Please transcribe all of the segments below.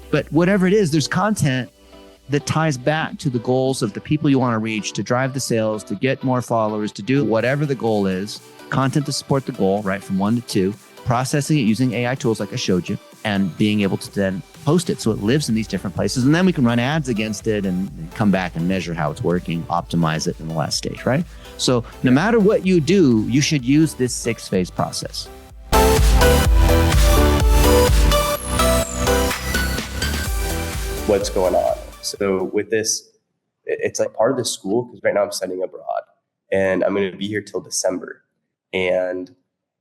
But whatever it is, there's content that ties back to the goals of the people you want to reach, to drive the sales, to get more followers, to do whatever the goal is, content to support the goal, right? From 1 to 2, processing it using AI tools like I showed you, and being able to then post it so it lives in these different places. And then we can run ads against it and come back and measure how it's working, optimize it in the last stage, right? So no matter what you do, you should use this 6-phase process. What's going on? So with this, it's like part of the school, because right now I'm studying abroad and I'm going to be here till December. And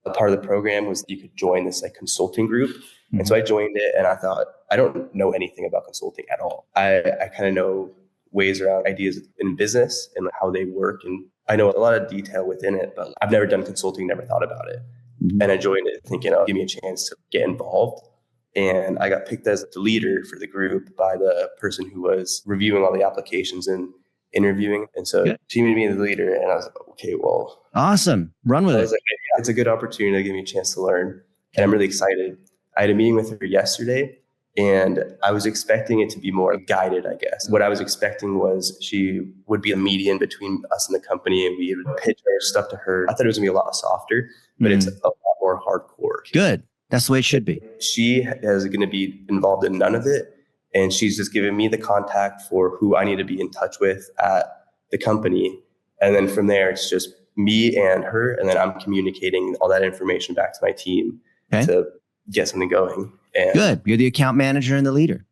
a part of the program was you could join this like consulting group. Mm-hmm. And so I joined it and I thought, I don't know anything about consulting at all. I kind of know ways around ideas in business and how they work. And I know a lot of detail within it, but I've never done consulting, never thought about it. Mm-hmm. And I joined it thinking, oh, give me a chance to get involved. And I got picked as the leader for the group by the person who was reviewing all the applications and interviewing. And so she made me the leader and I was like, okay, well. Awesome. Run with it. I was like, yeah, it's a good opportunity to give me a chance to learn. And I'm really excited. I had a meeting with her yesterday and I was expecting it to be more guided, I guess. What I was expecting was she would be a median between us and the company and we would pitch our stuff to her. I thought it was gonna be a lot softer, but it's a lot more hardcore. Good. That's the way it should be. She is going to be involved in none of it. And she's just giving me the contact for who I need to be in touch with at the company. And then from there, it's just me and her. And then I'm communicating all that information back to my team to get something going. And good. You're the account manager and the leader.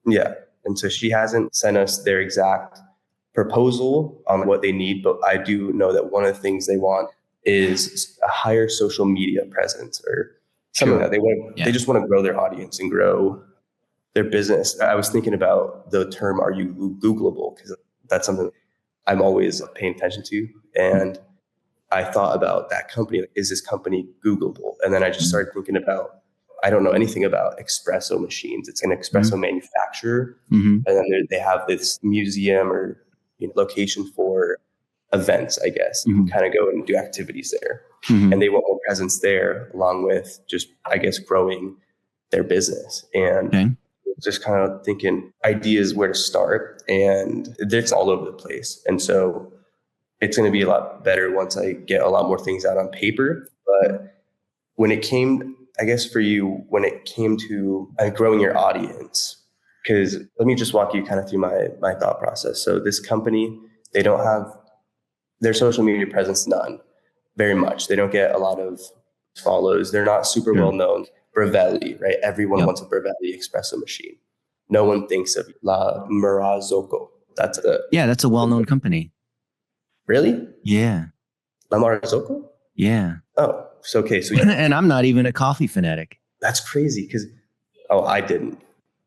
Yeah. And so she hasn't sent us their exact proposal on what they need. But I do know that one of the things they want is a higher social media presence or something that they just want to grow their audience and grow their business. I was thinking about the term, are you Googleable? Because that's something I'm always paying attention to. And I thought about that company. Is this company Googleable? And then I just started thinking about, I don't know anything about espresso machines. It's an espresso manufacturer. Mm-hmm. And then they have this museum or location for events, I guess. You can kind of go and do activities there. Mm-hmm. And they want more presence there along with just, I guess, growing their business. And just kind of thinking ideas where to start. And it's all over the place. And so it's going to be a lot better once I get a lot more things out on paper. But when it came, I guess for you, when it came to growing your audience, because let me just walk you kind of through my thought process. So this company, they don't have their social media presence, none. Very much. They don't get a lot of follows. They're not super well known. Brevelli, right? Everyone wants a Brevelli espresso machine. No one thinks of La Marzocco. That's a well-known company. Really? Yeah. La Marzocco? Yeah. Oh, so okay. So and I'm not even a coffee fanatic. That's crazy because I didn't.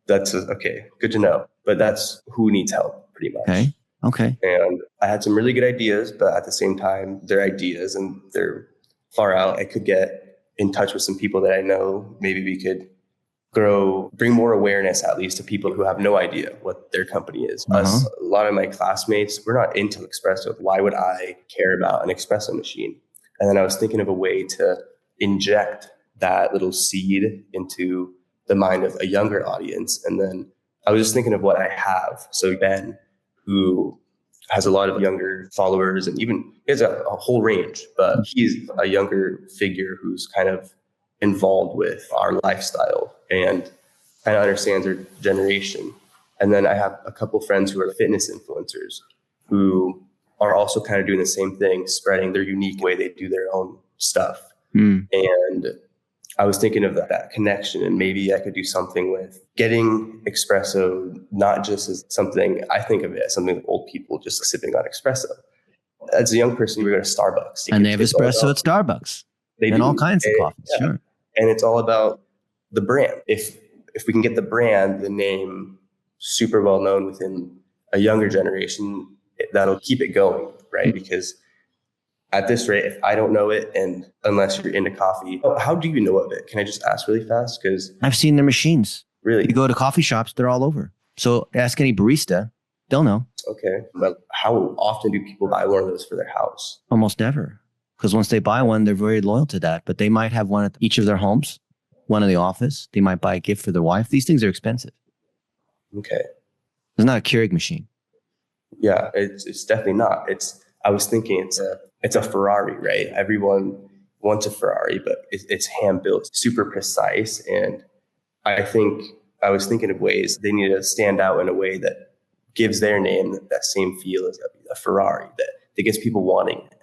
That's okay. Good to know. But that's who needs help, pretty much. Okay. And I had some really good ideas, but at the same time, they're ideas and they're far out. I could get in touch with some people that I know. Maybe we could bring more awareness, at least to people who have no idea what their company is. Us, a lot of my classmates, we're not into espresso. Why would I care about an espresso machine? And then I was thinking of a way to inject that little seed into the mind of a younger audience. And then I was just thinking of what I have. So Ben, who has a lot of younger followers and even he has a whole range, but he's a younger figure who's kind of involved with our lifestyle and kind of understands our generation. And then I have a couple friends who are fitness influencers who are also kind of doing the same thing, spreading their unique way they do their own stuff. And I was thinking of that connection, and maybe I could do something with getting espresso, not just as something, I think of it as something old people just sipping on espresso. As a young person, you go to Starbucks. And they have espresso at Starbucks. And all kinds of coffees, sure. And it's all about the brand. If we can get the brand, the name, super well known within a younger generation, that'll keep it going, right? Because at this rate, if I don't know it, and unless you're into coffee, how do you know of it? Can I just ask really fast? Because I've seen their machines. Really? You go to coffee shops, they're all over. So ask any barista, they'll know. Okay. But how often do people buy one of those for their house? Almost never. Because once they buy one, they're very loyal to that. But they might have one at each of their homes, one in the office. They might buy a gift for their wife. These things are expensive. Okay. It's not a Keurig machine. Yeah, it's definitely not. I was thinking it's a Ferrari, right? Everyone wants a Ferrari, but it's hand built, super precise. And I think I was thinking of ways they need to stand out in a way that gives their name that same feel as a Ferrari, that gets people wanting it.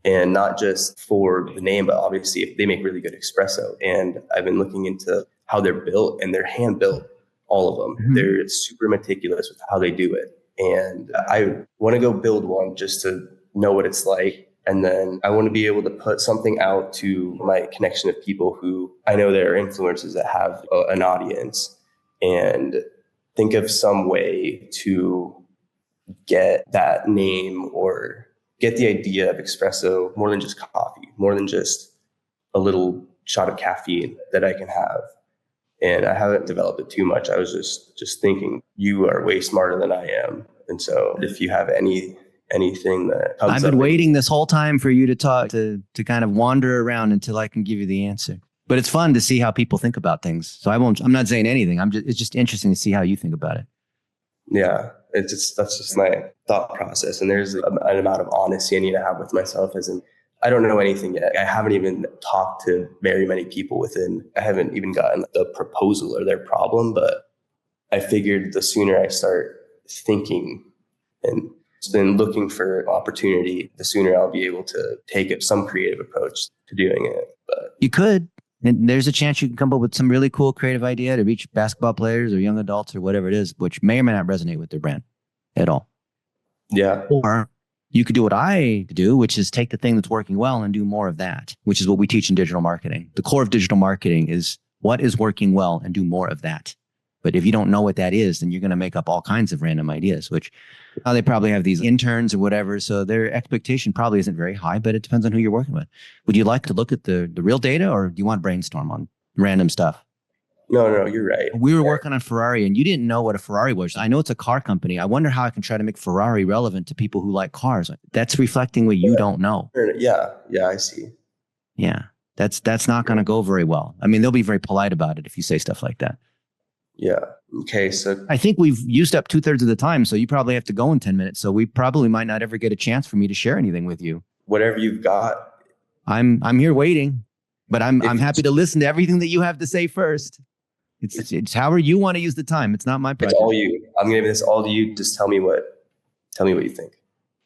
And not just for the name, but obviously if they make really good espresso. And I've been looking into how they're built, and they're hand built, all of them. Mm-hmm. They're super meticulous with how they do it. And I want to go build one just to know what it's like. And then I want to be able to put something out to my connection of people who I know there are influencers that have an audience, and think of some way to get that name or get the idea of espresso more than just coffee, more than just a little shot of caffeine that I can have. And I haven't developed it too much. I was just thinking, you are way smarter than I am. And so if you have anything that comes I've up, been waiting this whole time for you to talk, to kind of wander around until I can give you the answer. But it's fun to see how people think about things. So I'm not saying anything. It's just interesting to see how you think about it. Yeah, that's just my thought process. And there's an amount of honesty I need to have with myself, as in, I don't know anything yet. I haven't even talked to very many people I haven't even gotten the proposal or their problem, but I figured the sooner I start thinking and then looking for opportunity, the sooner I'll be able to take some creative approach to doing it. But you could. And there's a chance you can come up with some really cool creative idea to reach basketball players or young adults or whatever it is, which may or may not resonate with their brand at all. yeah. Or you could do what I do, which is take the thing that's working well and do more of that, which is what we teach in digital marketing. The core of digital marketing is what is working well and do more of that. But if you don't know what that is, then you're going to make up all kinds of random ideas, which they probably have these interns or whatever. So their expectation probably isn't very high, but it depends on who you're working with. Would you like to look at the real data, or do you want to brainstorm on random stuff? No, you're right. We were working on Ferrari, and you didn't know what a Ferrari was. I know it's a car company. I wonder how I can try to make Ferrari relevant to people who like cars. That's reflecting what you don't know. Yeah, I see. Yeah, that's not going to go very well. I mean, they'll be very polite about it if you say stuff like that. Yeah. Okay. So I think we've used up 2/3 of the time, so you probably have to go in 10 minutes. So we probably might not ever get a chance for me to share anything with you. whatever you've got. I'm here waiting, but I'm happy to listen to everything that you have to say first. It's however you want to use the time. It's not my project. It's all you. I'm giving this all to you. Just tell me what you think.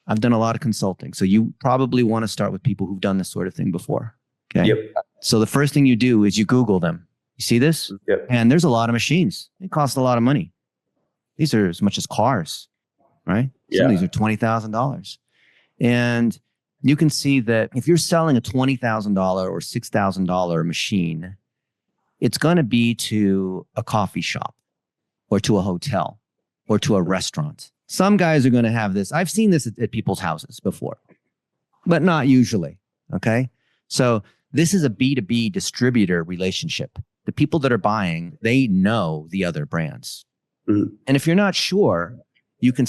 I've done a lot of consulting, so you probably want to start with people who've done this sort of thing before. Okay. Yep. So the first thing you do is you Google them. You see this? Yep. And there's a lot of machines. It costs a lot of money. These are as much as cars, right? Some of these are $20,000. And you can see that if you're selling a $20,000 or $6,000 machine, it's going to be to a coffee shop or to a hotel or to a restaurant. Some guys are going to have this. I've seen this at people's houses before, but not usually. Okay. So this is a B2B distributor relationship. The people that are buying, they know the other brands. Mm-hmm. And if you're not sure, you can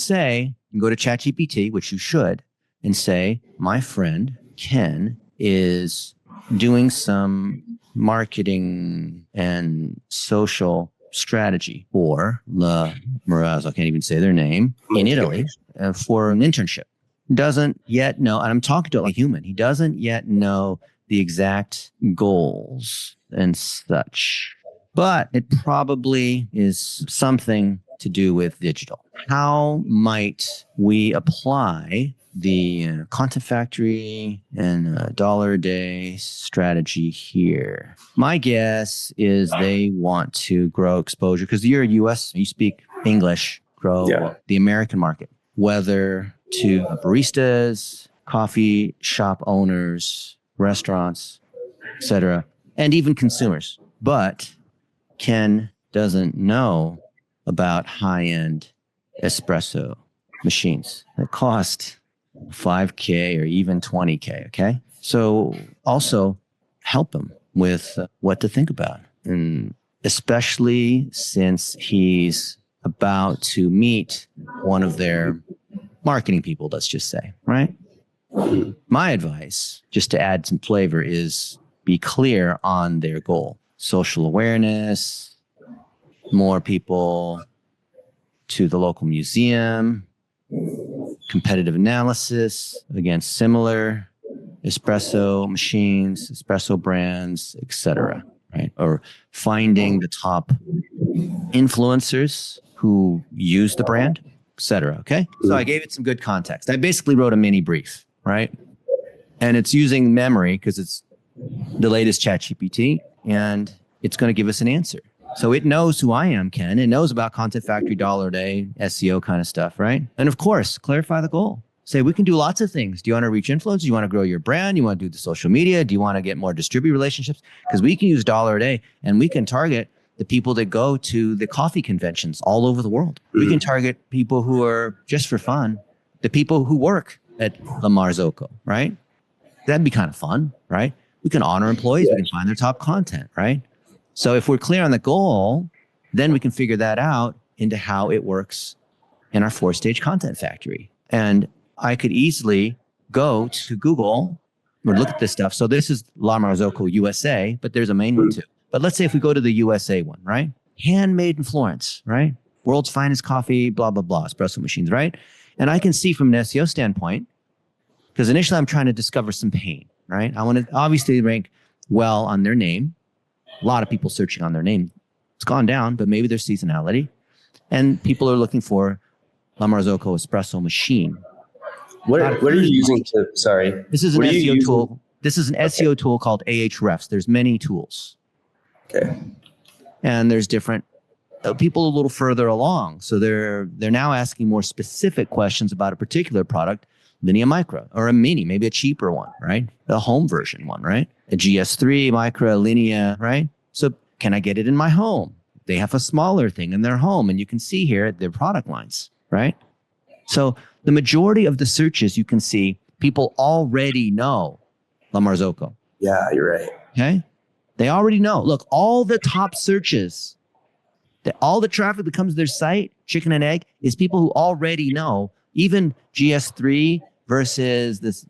go to ChatGPT, which you should, and say, my friend Ken is doing some marketing and social strategy for La Marazzo, I can't even say their name, in Italy for an internship. Doesn't yet know, and I'm talking to it like a human, he doesn't yet know the exact goals and such, but it probably is something to do with digital. How might we apply the content factory and dollar a day strategy here? My guess is they want to grow exposure because you're US, you speak English, grow the American market, whether to baristas, coffee shop owners, restaurants, etc., and even consumers. But Ken doesn't know about high-end espresso machines that cost $5K or even $20K. Okay. So also help him with what to think about. And especially since he's about to meet one of their marketing people, let's just say, right? My advice, just to add some flavor, is be clear on their goal. Social awareness, more people to the local museum, competitive analysis against similar espresso machines, espresso brands, etc. Right? Or finding the top influencers who use the brand, etc. Okay. So I gave it some good context. I basically wrote a mini brief, right? And it's using memory because it's the latest ChatGPT, and it's going to give us an answer. So it knows who I am, Ken. It knows about Content Factory, dollar a day, SEO kind of stuff, right? And of course, clarify the goal. Say, we can do lots of things. Do you want to reach influencers? Do you want to grow your brand? Do you want to do the social media? Do you want to get more distributor relationships? Because we can use dollar a day, and we can target the people that go to the coffee conventions all over the world. We can target people who are just for fun, the people who work at La Marzocco, right? That'd be kind of fun, right? We can honor employees. We can find their top content, right? So if we're clear on the goal, then we can figure that out into how it works in our 4-stage content factory. And I could easily go to Google or look at this stuff. So this is La Marzocco USA, but there's a main one too. But let's say if we go to the USA one, right? Handmade in Florence, right? World's finest coffee, blah, blah, blah, espresso machines, right? And I can see from an SEO standpoint, because initially I'm trying to discover some pain, right? I want to obviously rank well on their name. A lot of people searching on their name. It's gone down, but maybe there's seasonality. And people are looking for La Marzocco espresso machine. What are you using to, sorry. This is an SEO tool. This is an SEO tool called Ahrefs. There's many tools. Okay. And there's different people a little further along. So they're now asking more specific questions about a particular product, Linea Micra, or a Mini, maybe a cheaper one, right? A home version one, right? A GS3, Micra, Linea, right? So can I get it in my home? They have a smaller thing in their home, and you can see here their product lines, right? So the majority of the searches you can see, people already know La Marzocco. Yeah, you're right. Okay. They already know. Look, all the top searches, all the traffic that comes to their site, chicken and egg, is people who already know. Even GS3 versus this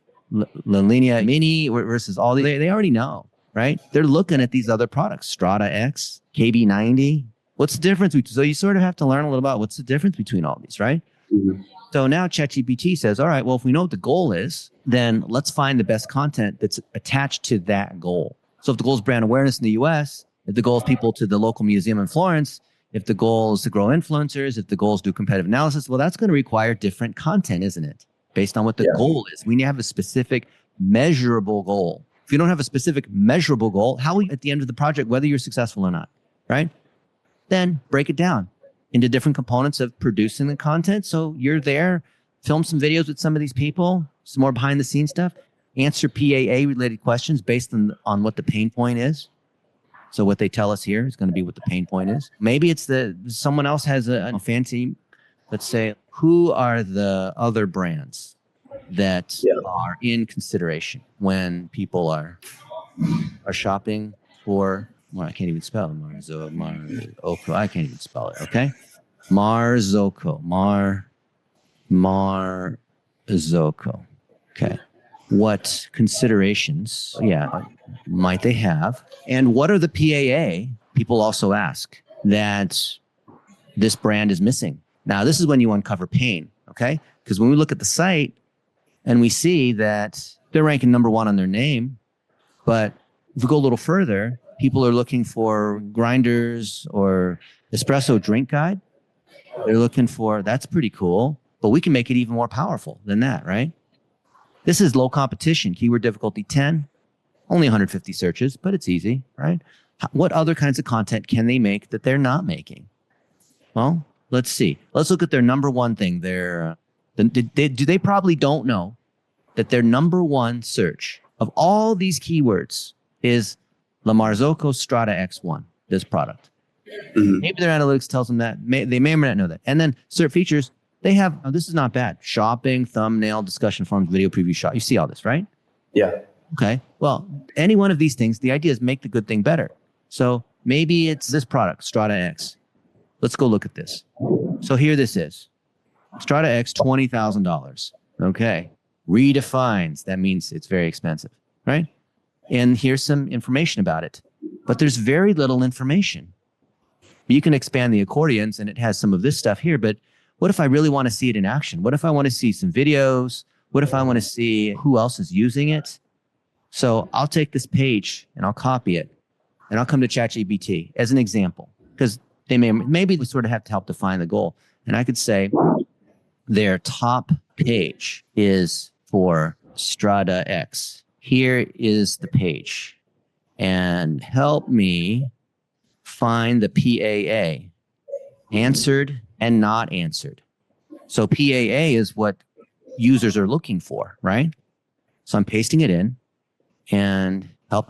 Linea Mini versus all the, they already know, right? They're looking at these other products, Strata X, KB90. What's the difference? So you sort of have to learn a little about what's the difference between all these, right? Mm-hmm. So now ChatGPT says, all right, well, if we know what the goal is, then let's find the best content that's attached to that goal. So if the goal is brand awareness in the US, if the goal is people to the local museum in Florence, if the goal is to grow influencers, if the goal is to do competitive analysis, well, that's going to require different content, isn't it? Based on what the goal is. We need to have a specific measurable goal. If you don't have a specific measurable goal, how will you, at the end of the project, whether you're successful or not, right? Then break it down into different components of producing the content. So you're there, film some videos with some of these people, some more behind the scenes stuff, answer PAA related questions based on what the pain point is. So what they tell us here is going to be what the pain point is. Maybe it's someone else has a fancy, let's say, who are the other brands that are in consideration when people are shopping for, well, I can't even spell it. Marzocco. I can't even spell it. Okay. Marzocco. Marzocco. Okay. What considerations, might they have? And what are the PAA, people also ask, that this brand is missing? Now, this is when you uncover pain, okay? Because when we look at the site and we see that they're ranking number 1 on their name, but if we go a little further, people are looking for grinders or espresso drink guide. They're looking for, that's pretty cool, but we can make it even more powerful than that, right? This is low competition, keyword difficulty 10, only 150 searches, but it's easy, right? What other kinds of content can they make that they're not making? Well, let's see. Let's look at their number 1 thing. They probably don't know that their number 1 search of all these keywords is La Marzocco Strata X1, this product. Mm-hmm. Maybe their analytics tells them that. They may or may not know that. And then search features, they have, this is not bad. Shopping, thumbnail, discussion forums, video preview shot. You see all this, right? Yeah. Okay. Well, any one of these things, the idea is make the good thing better. So maybe it's this product, Strata X. Let's go look at this. So here this is. Strata X, $20,000. Okay. Redefines. That means it's very expensive, right? And here's some information about it. But there's very little information. You can expand the accordions and it has some of this stuff here, but What if I really want to see it in action? What if I want to see some videos? What if I want to see who else is using it? So I'll take this page and I'll copy it and I'll come to ChatGPT as an example, because maybe we sort of have to help define the goal. And I could say their top page is for Strata X. Here is the page, and help me find the PAA, answered and not answered. So PAA is what users are looking for, right? So I'm pasting it in, and help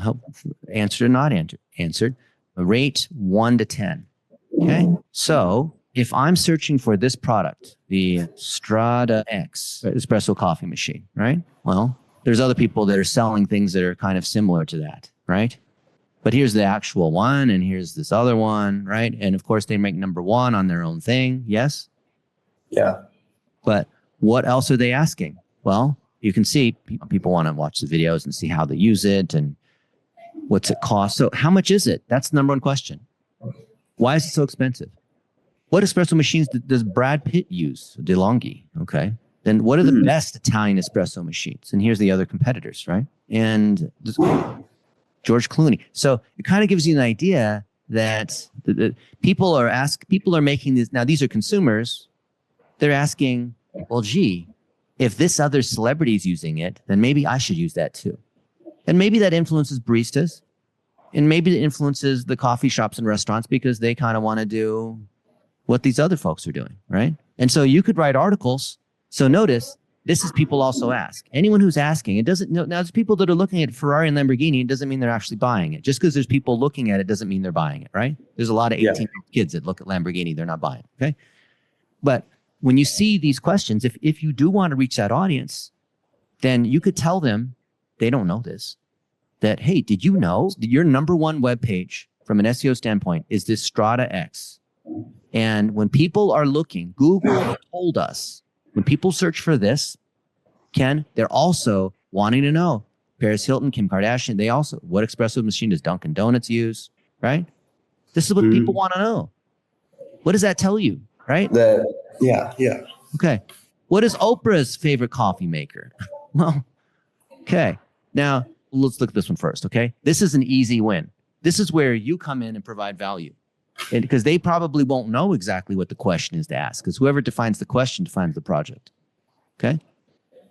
answered or not answered, rate 1 to 10. Okay. So if I'm searching for this product, the Strata X espresso coffee machine, right? Well, there's other people that are selling things that are kind of similar to that, right? But here's the actual one, and here's this other one, right? And of course, they make number one on their own thing. Yes? Yeah. But what else are they asking? Well, you can see people want to watch the videos and see how they use it and what's it cost. So how much is it? That's the number one question. Why is it so expensive? What espresso machines does Brad Pitt use? DeLonghi. Okay. Then what are the best Italian espresso machines? And here's the other competitors, right? And George Clooney. So it kind of gives you an idea that people are making this. Now, these are consumers. They're asking, well, gee, if this other celebrity is using it, then maybe I should use that too. And maybe that influences baristas. And maybe it influences the coffee shops and restaurants because they kind of want to do what these other folks are doing, right? And so you could write articles. So notice, this is people also ask. Anyone who's asking, it doesn't, now there's people that are looking at Ferrari and Lamborghini. It doesn't mean they're actually buying it. Just because there's people looking at it doesn't mean they're buying it, right? There's a lot of 18-year-old kids that look at Lamborghini. They're not buying it, okay? But when you see these questions, if you do want to reach that audience, then you could tell them, they don't know this, that, hey, did you know that your number one webpage from an SEO standpoint is this Strata X? And when people are looking, Google told us, when people search for this, Ken, they're also wanting to know Paris Hilton, Kim Kardashian, they also, what espresso machine does Dunkin' Donuts use, right? This is what people want to know. What does that tell you, right? Yeah. Okay. What is Oprah's favorite coffee maker? Well, okay. Now, let's look at this one first, okay? This is an easy win. This is where you come in and provide value. And because they probably won't know exactly what the question is to ask, because whoever defines the question defines the project. Okay.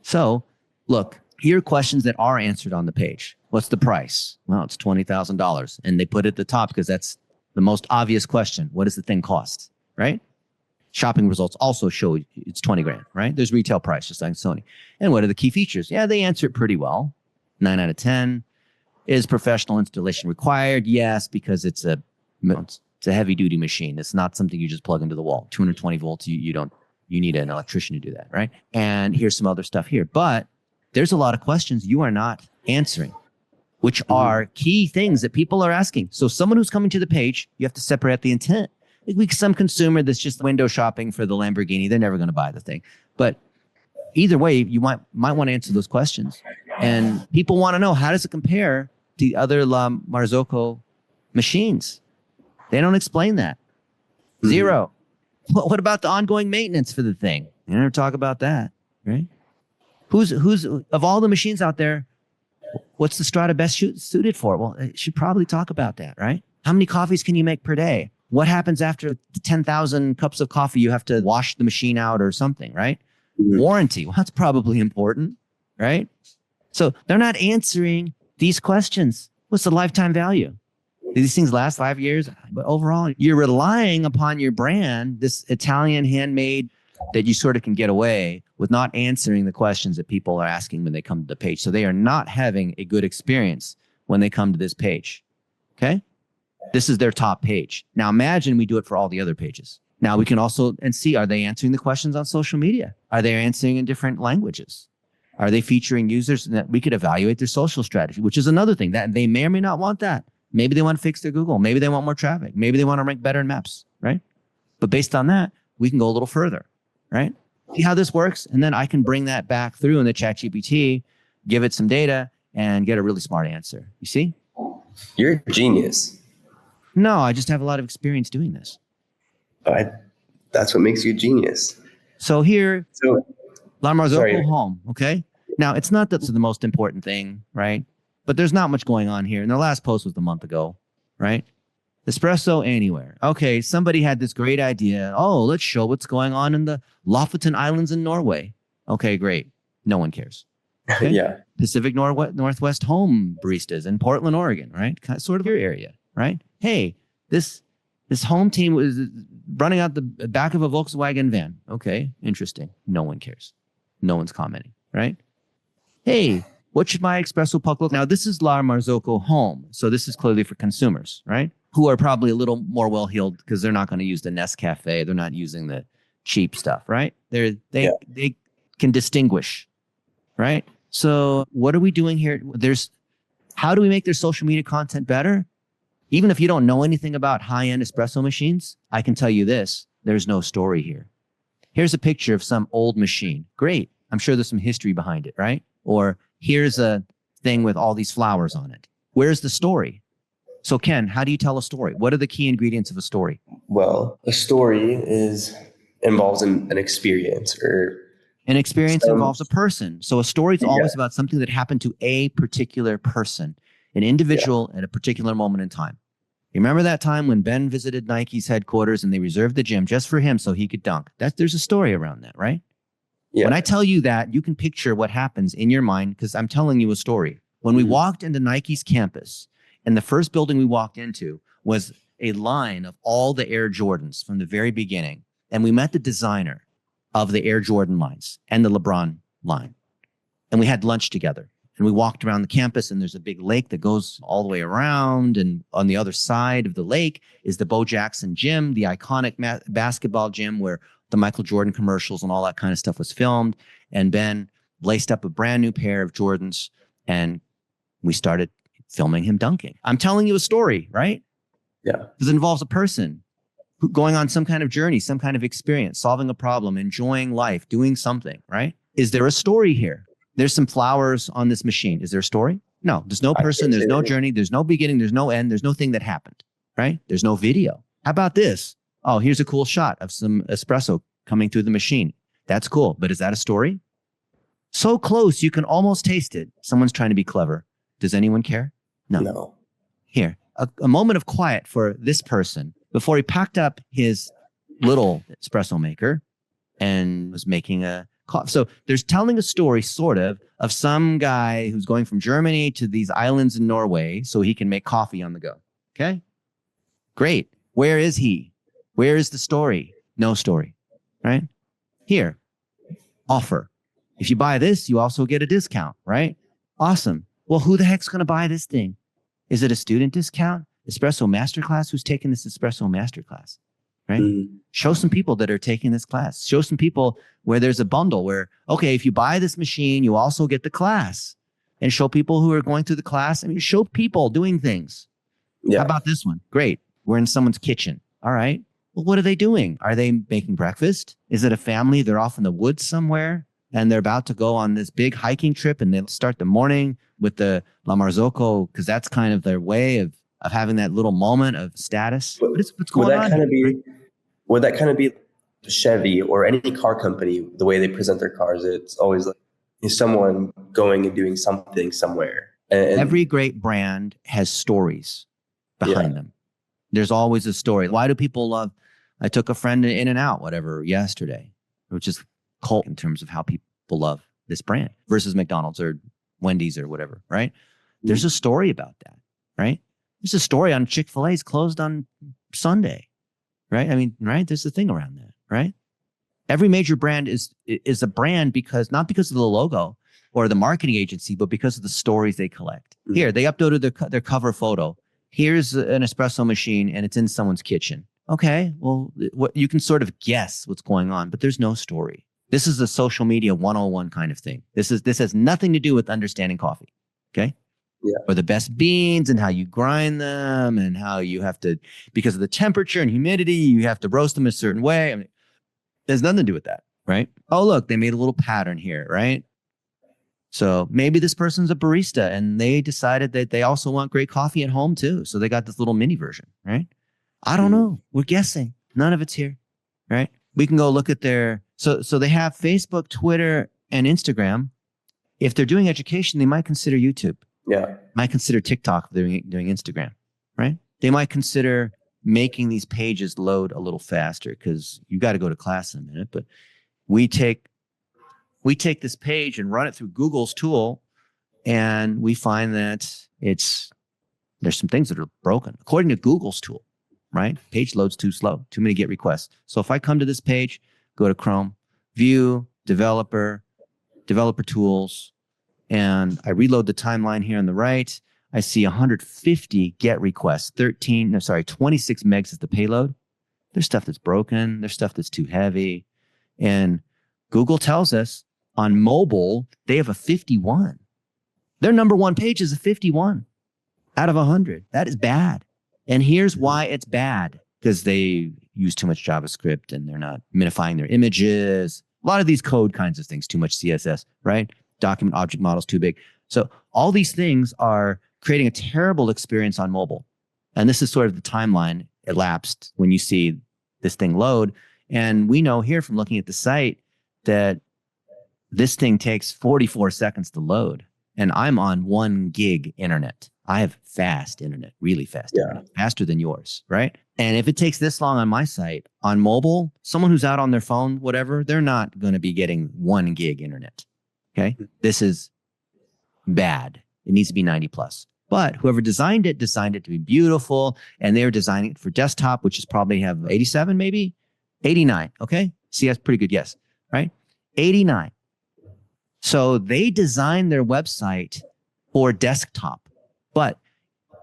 So look, here are questions that are answered on the page. What's the price? Well, it's $20,000. And they put it at the top because that's the most obvious question. What does the thing cost? Right? Shopping results also show it's 20 grand, right? There's retail price, just like Sony. And what are the key features? Yeah, they answer it pretty well. 9 out of 10. Is professional installation required? Yes, because it's a heavy duty machine. It's not something you just plug into the wall. 220 volts, you need an electrician to do that, right? And here's some other stuff here. But there's a lot of questions you are not answering, which are key things that people are asking. So someone who's coming to the page, you have to separate the intent. Like some consumer that's just window shopping for the Lamborghini, they're never going to buy the thing. But either way, you might want to answer those questions. And people want to know, how does it compare to other La Marzocco machines? They don't explain that. Zero. What about the ongoing maintenance for the thing? You never talk about that, right? Who's of all the machines out there, what's the Strata best suited for? Well, it should probably talk about that, right? How many coffees can you make per day? What happens after 10,000 cups of coffee? You have to wash the machine out or something, right? Warranty. Well, that's probably important, right? So they're not answering these questions. What's the lifetime value? Do these things last 5 years? But overall, you're relying upon your brand, this Italian handmade, that you sort of can get away with not answering the questions that people are asking when they come to the page. So they are not having a good experience when they come to this page. Okay? This is their top page. Now imagine we do it for all the other pages. Now we can also see, are they answering the questions on social media? Are they answering in different languages? Are they featuring users that we could evaluate their social strategy, which is another thing that they may or may not want that. Maybe they want to fix their Google. Maybe they want more traffic. Maybe they want to rank better in maps, right? But based on that, we can go a little further, right? See how this works? And then I can bring that back through in the ChatGPT, give it some data, and get a really smart answer. You see? You're a genius. No, I just have a lot of experience doing this. That's what makes you a genius. So here, So, La Marzocco sorry. home. Okay. Now it's not that's the most important thing, right? But there's not much going on here. And their last post was a month ago, right? Espresso anywhere. Okay, somebody had this great idea. Oh, let's show what's going on in the Lofoten Islands in Norway. Okay, great. No one cares. Okay. Yeah. Pacific Northwest home baristas in Portland, Oregon, right? Kind of, sort of your area, right? Hey, this home team was running out the back of a Volkswagen van. Okay, interesting. No one cares. No one's commenting, right? Hey, what should my espresso puck look? Now, this is La Marzocco home. So this is clearly for consumers, right? Who are probably a little more well-heeled because they're not going to use the Nescafe. They're not using the cheap stuff, right? They can distinguish, right? So what are we doing here? How do we make their social media content better? Even if you don't know anything about high-end espresso machines, I can tell you this, there's no story here. Here's a picture of some old machine. Great. I'm sure there's some history behind it, right? Or here's a thing with all these flowers on it. Where's the story? So Ken, how do you tell a story? What are the key ingredients of a story? Well, a story involves an experience or An experience some, involves a person. So a story is always about something that happened to a particular person, an individual at a particular moment in time. You remember that time when Ben visited Nike's headquarters and they reserved the gym just for him so he could dunk? There's a story around that, right? Yeah. When I tell you that, you can picture what happens in your mind because I'm telling you a story. When we walked into Nike's campus, and the first building we walked into was a line of all the Air Jordans from the very beginning. And we met the designer of the Air Jordan lines and the LeBron line. And we had lunch together. And we walked around the campus, and there's a big lake that goes all the way around. And on the other side of the lake is the Bo Jackson gym, the iconic basketball gym where the Michael Jordan commercials and all that kind of stuff was filmed. And Ben laced up a brand new pair of Jordans, and we started filming him dunking. I'm telling you a story, right? Yeah. Because it involves a person going on some kind of journey, some kind of experience, solving a problem, enjoying life, doing something, right? Is there a story here? There's some flowers on this machine. Is there a story? No, there's no person, there's no journey, there's no beginning, there's no end, there's no thing that happened, right? There's no video. How about this? Oh, here's a cool shot of some espresso coming through the machine. That's cool, but is that a story? So close, you can almost taste it. Someone's trying to be clever. Does anyone care? No. Here, a moment of quiet for this person before he packed up his little espresso maker and was making a coffee. So there's telling a story, sort of some guy who's going from Germany to these islands in Norway so he can make coffee on the go. Okay? Great. Where is he? Where is the story? No story, right? Here, offer. If you buy this, you also get a discount, right? Awesome. Well, who the heck's going to buy this thing? Is it a student discount? Espresso Masterclass? Who's taking this Espresso Masterclass? Right? Show some people that are taking this class. Show some people where there's a bundle where, okay, if you buy this machine, you also get the class. And show people who are going through the class. I mean, show people doing things. Yeah. How about this one? Great. We're in someone's kitchen. All right. Well, what are they doing? Are they making breakfast? Is it a family? They're off in the woods somewhere and they're about to go on this big hiking trip and they'll start the morning with the La Marzocco because that's kind of their way of having that little moment of status. What's going on? Would that kind of be Chevy or any car company, the way they present their cars? It's always like someone going and doing something somewhere. And every great brand has stories behind them. There's always a story. Why do people love? I took a friend in and out, whatever, yesterday, which is cult in terms of how people love this brand versus McDonald's or Wendy's or whatever, right? There's a story about that, right? There's a story on Chick-fil-A's closed on Sunday, right? I mean, right? There's a thing around that, right? Every major brand is a brand not because of the logo or the marketing agency, but because of the stories they collect. Here, they uploaded their cover photo. Here's an espresso machine and it's in someone's kitchen. Okay, well, you can sort of guess what's going on, but there's no story. This is a social media 101 kind of thing. This has nothing to do with understanding coffee, okay? Yeah. Or the best beans and how you grind them and how you have to, because of the temperature and humidity, you have to roast them a certain way. I mean, there's nothing to do with that, right? Oh, look, they made a little pattern here, right? So maybe this person's a barista and they decided that they also want great coffee at home too. So they got this little mini version, right? I don't know. We're guessing. None of it's here, right? We can go look at their So they have Facebook, Twitter, and Instagram. If they're doing education, they might consider YouTube. Yeah. Might consider TikTok if they're doing Instagram, right? They might consider making these pages load a little faster because you got to go to class in a minute. But we take this page and run it through Google's tool, and we find that there's some things that are broken according to Google's tool, right? Page loads too slow, too many GET requests. So if I come to this page, go to Chrome, view, developer tools, and I reload the timeline here on the right, I see 150 GET requests, 26 megs is the payload. There's stuff that's broken. There's stuff that's too heavy. And Google tells us on mobile, they have a 51. Their number one page is a 51 out of 100. That is bad. And here's why it's bad. Because they use too much JavaScript and they're not minifying their images. A lot of these code kinds of things, too much CSS, right? Document object models too big. So all these things are creating a terrible experience on mobile. And this is sort of the timeline elapsed when you see this thing load. And we know here from looking at the site that this thing takes 44 seconds to load. And I'm on 1 gig internet. I have fast internet, really fast internet, faster than yours, right? And if it takes this long on my site, on mobile, someone who's out on their phone, whatever, they're not going to be getting 1 gig internet. Okay. This is bad. It needs to be 90 plus. But whoever designed it to be beautiful. And they were designing it for desktop, which is probably have 87, maybe 89. Okay. See, that's pretty good. Yes. Right. 89. So they designed their website for desktop, but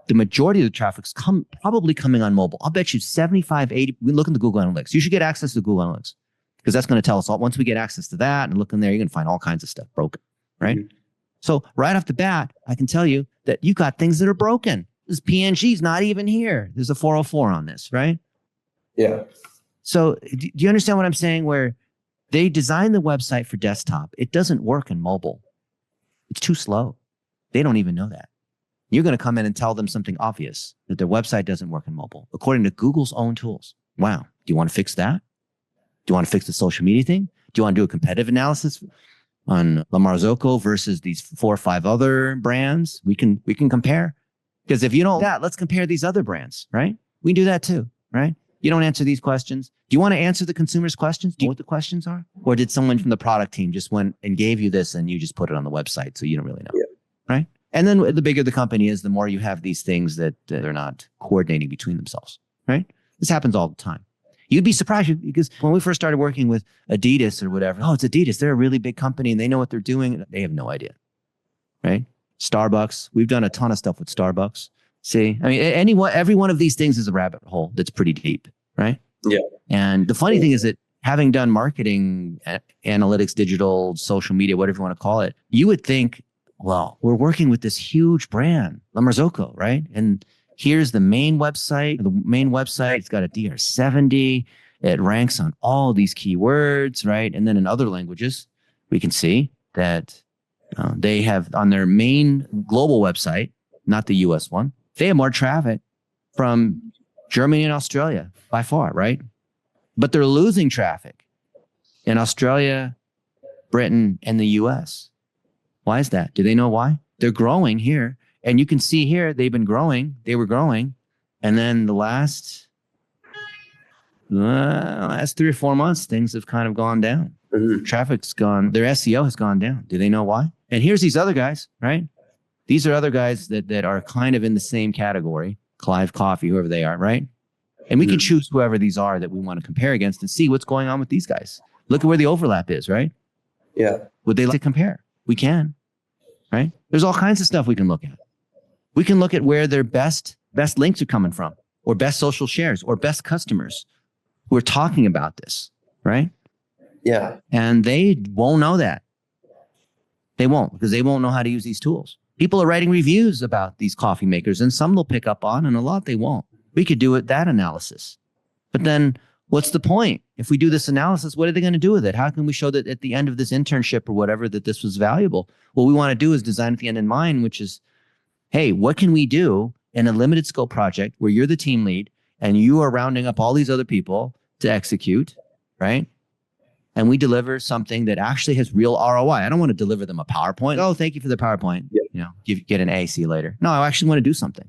the majority of the traffic's probably coming on mobile. I'll bet you 75, 80. We look in the Google Analytics. You should get access to Google Analytics because that's going to tell us all. Once we get access to that and look in there, you're going to find all kinds of stuff broken, right? Mm-hmm. So right off the bat, I can tell you that you got things that are broken. This PNG's not even here. There's a 404 on this, right? Yeah. So do you understand what I'm saying? Where they designed the website for desktop. It doesn't work in mobile. It's too slow. They don't even know that. You're going to come in and tell them something obvious, that their website doesn't work in mobile, according to Google's own tools. Wow. Do you want to fix that? Do you want to fix the social media thing? Do you want to do a competitive analysis on La Marzocco versus these 4 or 5 other brands? We can compare. Because if you don't that, let's compare these other brands, right? We can do that too, right? You don't answer these questions. Do you want to answer the consumer's questions? Do you know what the questions are? Or did someone from the product team just went and gave you this and you just put it on the website so you don't really know, right? And then the bigger the company is, the more you have these things that they're not coordinating between themselves, right? This happens all the time. You'd be surprised because when we first started working with Adidas or whatever, it's Adidas. They're a really big company and they know what they're doing. They have no idea, right? Starbucks. We've done a ton of stuff with Starbucks. See, I mean, every one of these things is a rabbit hole that's pretty deep, right? Yeah. And the funny thing is that having done marketing, analytics, digital, social media, whatever you want to call it, you would think, well, we're working with this huge brand, La Marzocco, right? And here's the main website. The main website's got a DR70. It ranks on all these keywords, right? And then in other languages, we can see that they have on their main global website, not the US one, they have more traffic from Germany and Australia by far, right? But they're losing traffic in Australia, Britain, and the US. Why is that? Do they know why? They're growing here. And you can see here, they've been growing. They were growing. And then the last 3 or 4 months, things have kind of gone down. Mm-hmm. Traffic's gone. Their SEO has gone down. Do they know why? And here's these other guys, right? These are other guys that are kind of in the same category. Clive Coffee, whoever they are, right? And we can choose whoever these are that we want to compare against and see what's going on with these guys. Look at where the overlap is, right? Yeah. Would they like to compare? We can, right? There's all kinds of stuff we can look at. We can look at where their best links are coming from, or best social shares, or best customers who are talking about this, right? Yeah. And they won't know that. They won't, because they won't know how to use these tools. People are writing reviews about these coffee makers, and some they'll pick up on, and a lot they won't. We could do that analysis. But then what's the point? If we do this analysis, what are they going to do with it? How can we show that at the end of this internship or whatever that this was valuable? What we want to do is design at the end in mind, which is, hey, what can we do in a limited scope project where you're the team lead and you are rounding up all these other people to execute, right? and we deliver something that actually has real ROI. I don't want to deliver them a PowerPoint. Oh, thank you for the PowerPoint. Yeah. You know, get an A, see you later. No, I actually want to do something.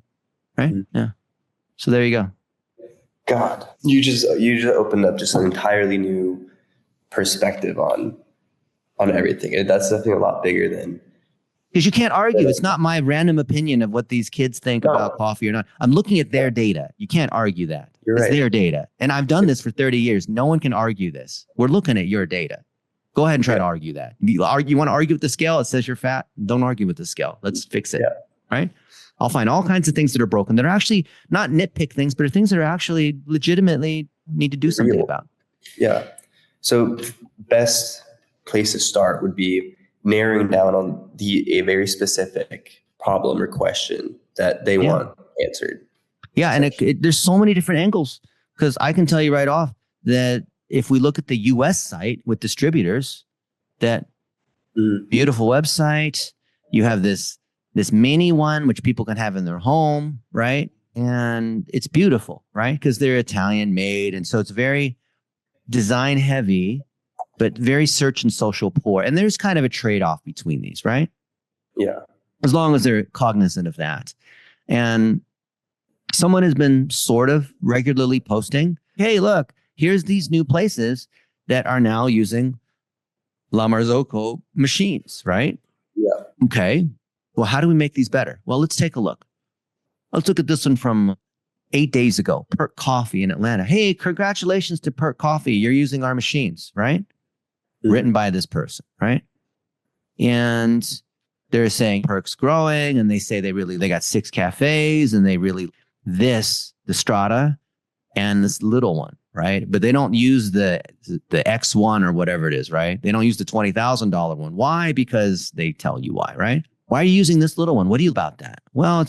Right. Mm-hmm. Yeah. So there you go. God, you just opened up just an entirely new perspective on everything. And that's definitely a lot bigger than. Because you can't argue. It's not my random opinion of what these kids think about coffee or not. I'm looking at their data. You can't argue that. It's their data. And I've done this for 30 years. No one can argue this. We're looking at your data. Go ahead and try to argue that. You want to argue with the scale? It says you're fat. Don't argue with the scale. Let's fix it. Right? I'll find all kinds of things that are broken that are actually not nitpick things, but are things that are actually legitimately need to do something about. Yeah. So best place to start would be narrowing down on a very specific problem or question that they want answered. Yeah. And there's so many different angles, because I can tell you right off that if we look at the US site with distributors, that beautiful website, you have this mini one, which people can have in their home, right? And it's beautiful, right? Because they're Italian made. And so it's very design heavy, but very search and social poor. And there's kind of a trade-off between these, right? Yeah. As long as they're cognizant of that. And someone has been sort of regularly posting, hey, look, here's these new places that are now using La Marzocco machines, right? Yeah. Okay. Well, how do we make these better? Well, let's take a look. Let's look at this one from 8 days ago. Perk Coffee in Atlanta. Hey, congratulations to Perk Coffee. You're using our machines, right? Written by this person, right? And they're saying Perk's growing, and they say they got 6 cafes, and the Strata and this little one, right? But they don't use the X1 or whatever it is, right? They don't use the $20,000 one. Why? Because they tell you why, right? Why are you using this little one? What do you about that? Well,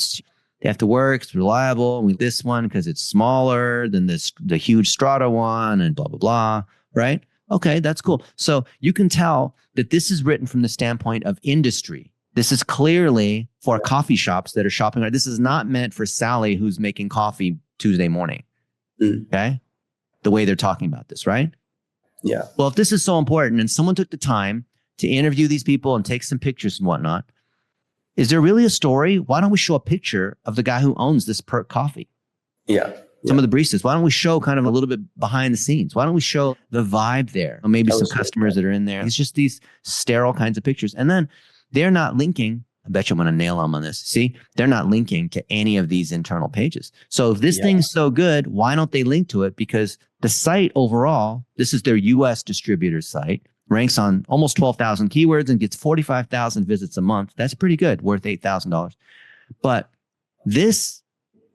they have to work, it's reliable. We this one because it's smaller than the huge Strata one, and blah, blah, blah, right? Okay, that's cool. So you can tell that this is written from the standpoint of industry. This is clearly for coffee shops that are shopping. This is not meant for Sally who's making coffee Tuesday morning. Okay? The way they're talking about this, right? Yeah. Well, if this is so important and someone took the time to interview these people and take some pictures and whatnot, is there really a story? Why don't we show a picture of the guy who owns this Perk Coffee? Yeah. Some of the baristas. Why don't we show kind of a little bit behind the scenes? Why don't we show the vibe there? Or maybe some customers that are in there. It's just these sterile kinds of pictures. And then they're not linking. I bet you I'm going to nail them on this. See, they're not linking to any of these internal pages. So if this thing's so good, why don't they link to it? Because the site overall, this is their US distributor site, ranks on almost 12,000 keywords and gets 45,000 visits a month. That's pretty good, worth $8,000. But this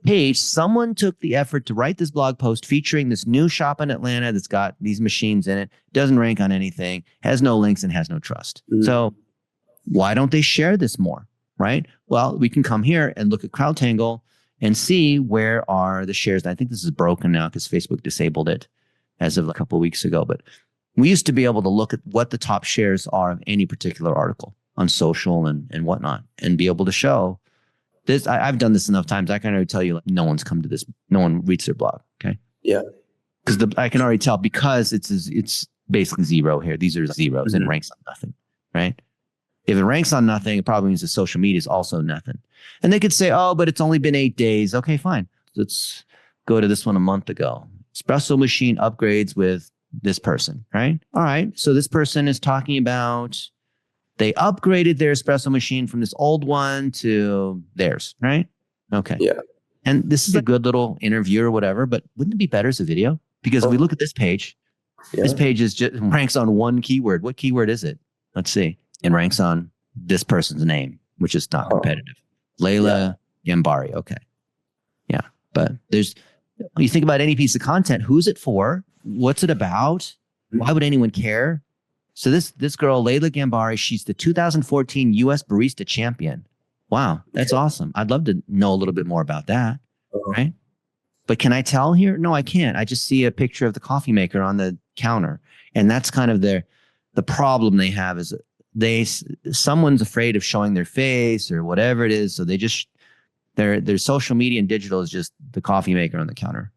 page, someone took the effort to write this blog post featuring this new shop in Atlanta that's got these machines in it, doesn't rank on anything, has no links, and has no trust. So why don't they share this more, right? Well, we can come here and look at CrowdTangle and see where are the shares. And I think this is broken now because Facebook disabled it as of a couple of weeks ago. But we used to be able to look at what the top shares are of any particular article on social and whatnot, and be able to show this. I've done this enough times. I can already tell you, like, no one's come to this. No one reads their blog. Okay. Yeah. Because I can already tell, because it's basically zero here. These are zeros and it ranks on nothing, right? If it ranks on nothing, it probably means the social media is also nothing. And they could say, oh, but it's only been 8 days. Okay, fine. Let's go to this one a month ago. Espresso machine upgrades with this person, right? All right. So this person is talking about they upgraded their espresso machine from this old one to theirs, right? Okay. Yeah. And this is a good little interview or whatever, but wouldn't it be better as a video? Because if we look at this page, this page is just ranks on one keyword. What keyword is it? Let's see. It ranks on this person's name, which is not competitive. Layla Gambari. Okay. Yeah. But when you think about any piece of content, who's it for? What's it about? Why would anyone care? So this girl, Layla Gambari, she's the 2014 US Barista Champion. Wow. That's awesome. I'd love to know a little bit more about that. Right. But can I tell here? No, I can't. I just see a picture of the coffee maker on the counter. And that's kind of the problem they have, is someone's afraid of showing their face or whatever it is. So they just, their social media and digital is just the coffee maker on the counter.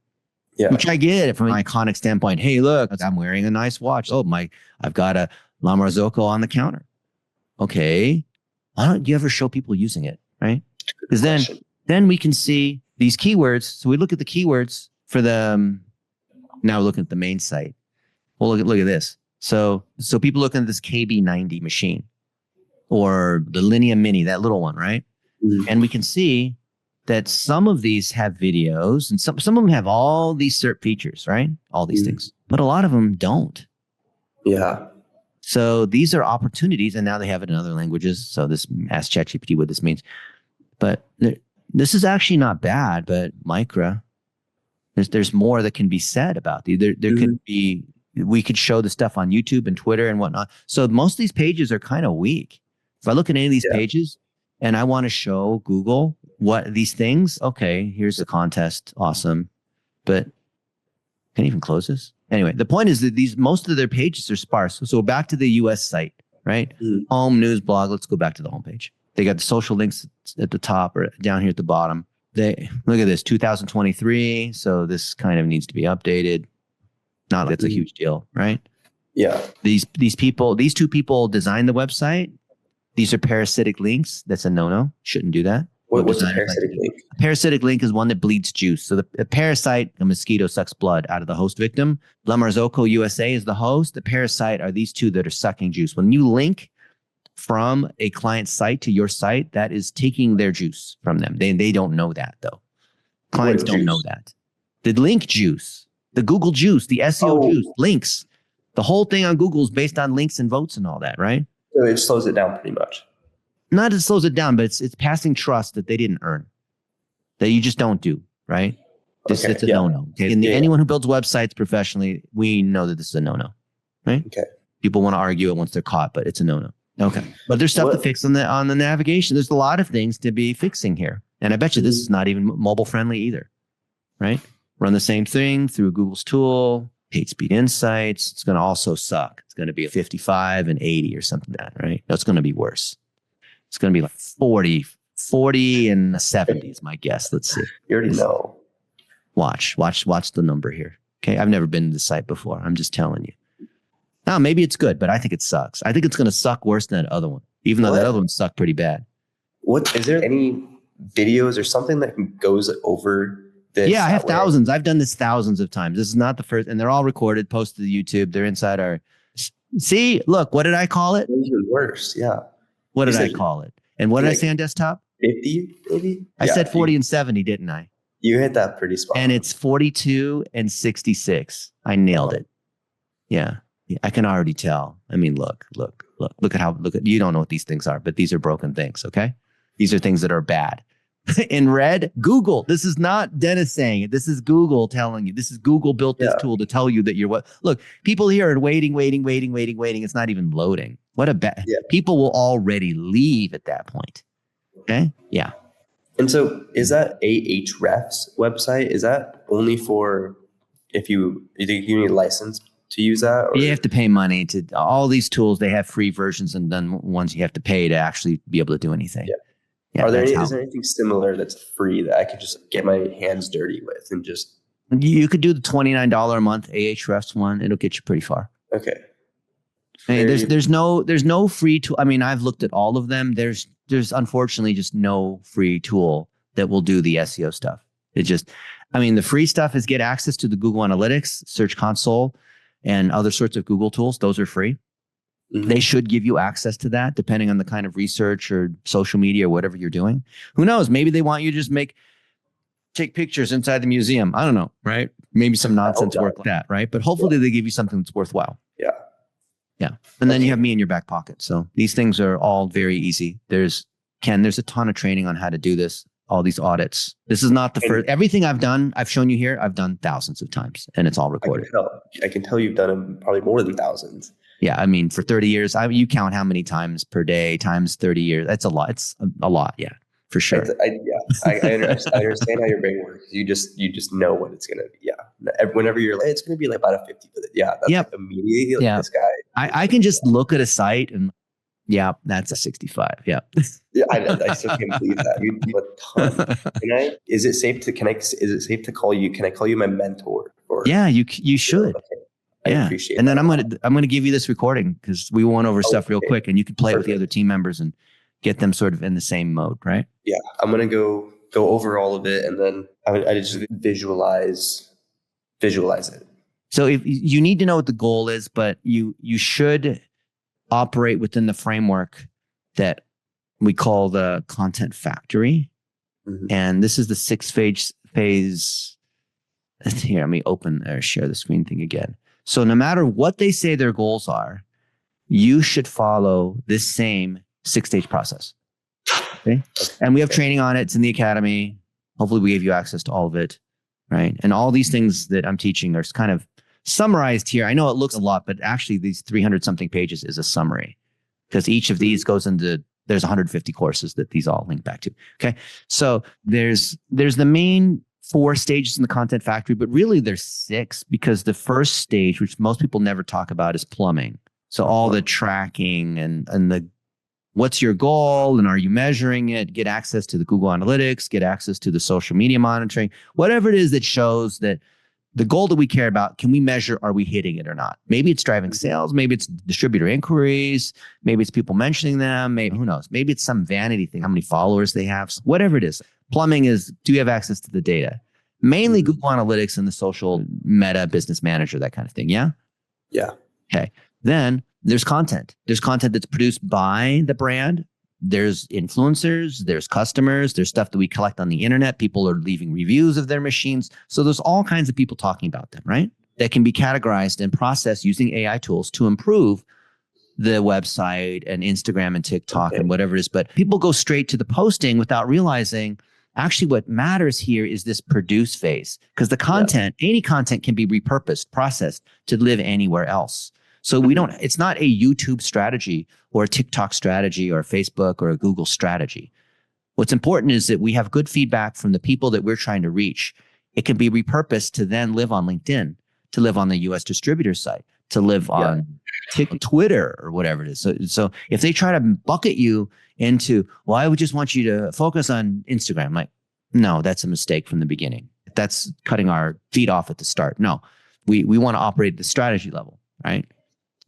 Yeah. which I get from an iconic standpoint. Hey, look, I'm wearing a nice watch. Oh, I've got a La Marzocco on the counter. Okay. Why don't you ever show people using it? Right. Because then we can see these keywords. So we look at the keywords for the, now we're looking at the main site. Well, look at this. So people looking at this KB90 machine or the Linea Mini, that little one, right? Mhm. And we can see that some of these have videos and some of them have all these cert features, right? All these things, but a lot of them don't. Yeah. So these are opportunities, and now they have it in other languages. So this, ask ChatGPT what this means. But this is actually not bad, but Micra, there's more that can be said about these. There could be, we could show the stuff on YouTube and Twitter and whatnot. So most of these pages are kind of weak. If I look at any of these pages and I want to show Google what these things, okay, here's the contest. Awesome. But can I even close this? Anyway, the point is that most of their pages are sparse. So back to the US site, right? Home, news, blog. Let's go back to the homepage. They got the social links at the top or down here at the bottom. They look at this 2023. So this kind of needs to be updated. Not that's a huge deal, right? Yeah. These two people designed the website. These are parasitic links. That's a no-no. Shouldn't do that. What's a parasitic link? A parasitic link is one that bleeds juice. So the parasite, a mosquito sucks blood out of the host victim. La Marzocco USA is the host. The parasite are these two that are sucking juice. When you link from a client site to your site, that is taking their juice from them. They don't know that though. Clients don't know that. The link juice, the Google juice, the SEO juice, links. The whole thing on Google is based on links and votes and all that, right? So it slows it down pretty much. Not it slows it down, but it's passing trust that they didn't earn, that you just don't do, right? It's a no-no. Okay. And anyone who builds websites professionally, we know that this is a no-no, right? Okay. People want to argue it once they're caught, but it's a no-no. Okay. But there's stuff to fix on the navigation. There's a lot of things to be fixing here. And I bet you this is not even mobile friendly either, right? Run the same thing through Google's tool, page speed insights. It's going to also suck. It's going to be a 55 and 80 or something like that, right? No, it's going to be worse. It's going to be like 40 and 70 is my guess. Let's see. You already know. Watch the number here. Okay. I've never been to the site before. I'm just telling you. Now, maybe it's good, but I think it sucks. I think it's going to suck worse than that other one, even though that other one sucked pretty bad. Is there any videos or something that goes over this? Yeah, I have thousands. I've done this thousands of times. This is not the first, and they're all recorded, posted to YouTube. They're inside our, see, look, what did I call it? Even worse. Yeah. What did I call it? And what did I say on desktop? 50, maybe? I said 40 and 70, didn't I? You hit that pretty spot. And it's 42 and 66. I nailed it. Yeah. I can already tell. I mean, look at, you don't know what these things are, but these are broken things. Okay. These are things that are bad. In red, Google. This is not Dennis saying it. This is Google telling you. This is Google built this tool to tell you that you're what. Look, people here are waiting. It's not even loading. What a bad. Yeah. People will already leave at that point. Okay. Yeah. And so is that Ahrefs website? Is that only for if you need a license to use that? Or? You have to pay money to all these tools. They have free versions and then ones you have to pay to actually be able to do anything. Yeah. Yeah, is there anything similar that's free that I could just get my hands dirty with and just? You could do the $29 a month Ahrefs one. It'll get you pretty far. Okay. Hey, there's no free tool. I mean, I've looked at all of them. There's unfortunately just no free tool that will do the SEO stuff. The free stuff is get access to the Google Analytics, Search Console, and other sorts of Google tools. Those are free. Mm-hmm. They should give you access to that depending on the kind of research or social media or whatever you're doing. Who knows? Maybe they want you to just take pictures inside the museum. I don't know, right? Maybe some nonsense work like that, right? But hopefully they give you something that's worthwhile. Yeah. Yeah. And then you have me in your back pocket. So these things are all very easy. There's a ton of training on how to do this, all these audits. This is not the first. Everything I've shown you here, I've done thousands of times and it's all recorded. I can tell you've done them probably more than thousands. Yeah, I mean, for 30 years, you count how many times per day times 30 years. That's a lot. It's a lot. Yeah, for sure. I understand how your brain works. You just know what it's going to be. Yeah. Whenever you're like, it's going to be like about a 50 for it. Yeah. That's like immediately like this guy. I can just look at a site and Yeah, that's a 65. Yeah. Yeah, I still can't believe that. You do a ton. Is it safe to call you? Can I call you my mentor? Or Yeah, you should. okay, I Yeah. appreciate And that. then I'm gonna give you this recording because we went over stuff real Okay. quick, and you can play it with the Perfect. other team members and get them sort of in the same mode, right? Yeah, I'm gonna go over all of it, and then I just visualize it. So if you need to know what the goal is, but you should operate within the framework that we call the content factory. Mm-hmm. And this is the 6 phase. Here, let me open or share the screen thing again. So no matter what they say their goals are, you should follow this same 6-stage process. Okay. And we have training on it. It's in the academy. Hopefully we gave you access to all of it. Right. And all these things that I'm teaching are kind of summarized here. I know it looks a lot, but actually these 300 something pages is a summary because each of these goes into, there's 150 courses that these all link back to. Okay. So there's the main 4 stages in the content factory, but really there's 6 because the first stage, which most people never talk about, is plumbing. So all the tracking and the what's your goal and are you measuring it? Get access to the Google Analytics, get access to the social media monitoring, whatever it is that shows that the goal that we care about, can we measure, are we hitting it or not? Maybe it's driving sales, maybe it's distributor inquiries, maybe it's people mentioning them, maybe who knows? Maybe it's some vanity thing, how many followers they have, whatever it is. Plumbing is, do you have access to the data? Mainly Google Analytics and the social meta business manager, that kind of thing. Yeah? Yeah. Okay. Then there's content. There's content that's produced by the brand. There's influencers, there's customers, there's stuff that we collect on the internet. People are leaving reviews of their machines. So there's all kinds of people talking about them, right? That can be categorized and processed using AI tools to improve the website and Instagram and TikTok and whatever it is. But people go straight to the posting without realizing actually what matters here is this produce phase, because the content, any content can be repurposed, processed to live anywhere else. So we don't, it's not a YouTube strategy or a TikTok strategy or a Facebook or a Google strategy. What's important is that we have good feedback from the people that we're trying to reach. It can be repurposed to then live on LinkedIn, to live on the US distributor site, to live on Twitter or whatever it is. So if they try to bucket you into, well, I would just want you to focus on Instagram. Like, no, that's a mistake from the beginning. That's cutting our feet off at the start. No, we want to operate at the strategy level, right?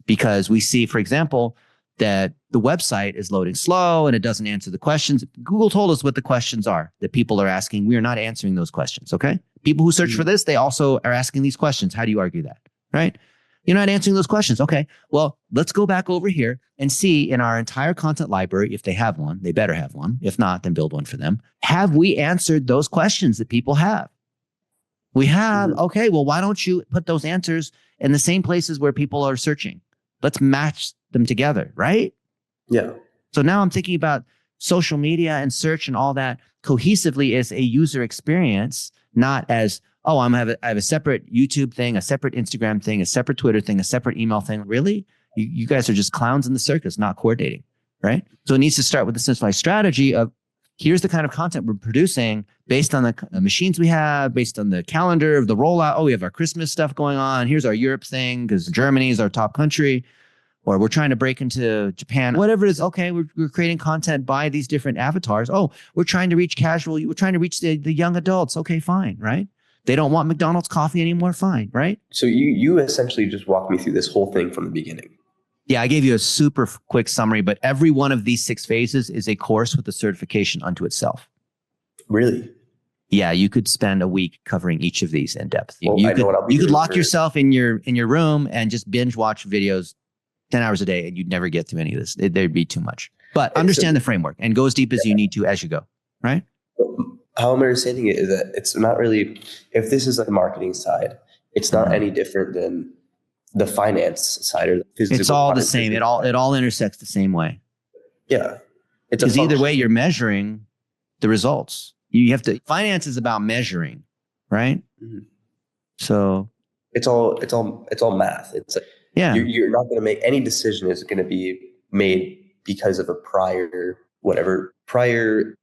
Because we see, for example, that the website is loading slow and it doesn't answer the questions. Google told us what the questions are that people are asking. We are not answering those questions, okay? People who search for this, they also are asking these questions. How do you argue that, right? You're not answering those questions. Okay, well, let's go back over here and see in our entire content library, if they have one, they better have one. If not, then build one for them. Have we answered those questions that people have? We have. Okay, well, why don't you put those answers in the same places where people are searching? Let's match them together, right? Yeah. So now I'm thinking about social media and search and all that cohesively as a user experience, not as, oh, I have a separate YouTube thing, a separate Instagram thing, a separate Twitter thing, a separate email thing. Really? You guys are just clowns in the circus, not coordinating, right? So it needs to start with the centralized strategy of, here's the kind of content we're producing based on the machines we have, based on the calendar of the rollout. Oh, we have our Christmas stuff going on. Here's our Europe thing because Germany is our top country, or we're trying to break into Japan, whatever it is. Okay, we're creating content by these different avatars. Oh, we're trying to reach casual. We're trying to reach the young adults. Okay, fine, right? They don't want McDonald's coffee anymore. Fine, right? So you essentially just walked me through this whole thing from the beginning. Yeah, I gave you a super quick summary, but every one of these 6 phases is a course with a certification unto itself. Really? Yeah, you could spend a week covering each of these in depth. Well, you could lock yourself in your room and just binge watch videos 10 hours a day, and you'd never get through any of this. There'd be too much. But understand the framework and go as deep as you need to as you go, right? How I'm understanding it is that it's not really, if this is like the marketing side, it's not any different than the finance side or the physical. It's all the same. It all intersects the same way. Yeah. Because either way, you're measuring the results. You have to, finance is about measuring, right? Mm-hmm. So it's all math. It's like, you're not going to make any decision is going to be made because of a prior